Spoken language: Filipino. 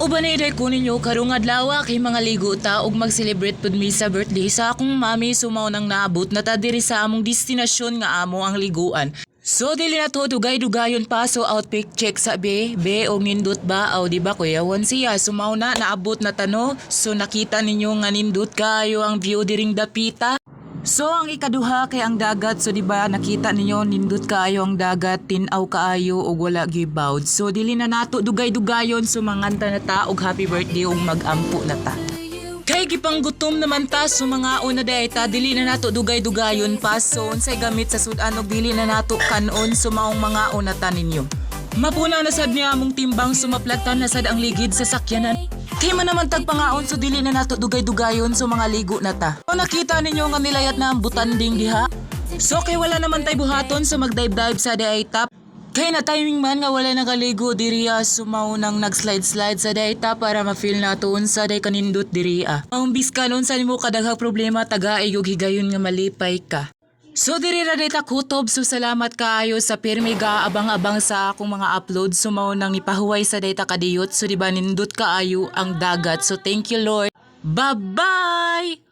Uban na iday ko ninyo karong adlaw kay mga ligo ta ug mag-celebrate pud mi sa birthday sa akong mami sumaw nang naabot na ta diri sa among destinasyon nga amo ang liguan. So dili na to dugay-dugayon pa so outfit check sa be og nindot ba aw di ba kuyawan siya sumaw na naabot na tano so nakita ninyo nga nindot kayo ang view diring dapita. So ang ikaduha kay ang dagat so di ba nakita ninyo nindot kaayo ang dagat tin-aw kaayo og wala gibawd. So dili na nato dugay-dugayon so manganta na ta og happy birthday ug magampo na ta. Kay gipanggutom naman ta so mga una day ta dili na nato dugay-dugayon pa so unsay gamit sa sudan og dili na nato kanon so maong mga una ta ninyo. Mapuna na sad niya among timbang sumaplatan na sad ang ligid sa sakyanan. Kay man naman tagpangaon so dili na nato dugay-dugayon so mga ligo na ta. O nakita ninyo nga nilayat na ang butanding diha. So kay wala naman tay buhaton so magdive-dive sa day tap. Kay na timing man nga wala nakaligo diriya sumaw nang nag-slide-slide sa dayta para ma-feel nato unsa day kanindot diriya. Maumbis ka nun sa nimo kadaghang problema taga-ay ug higayon nga malipay ka. So diri ra dayta kutob so salamat kaayo sa pirmi ga abang-abang sa akong mga upload sumaw nang ipahuway sa dayta kadiyot so di ba nindot kaayo ang dagat so thank you Lord. Bye-bye!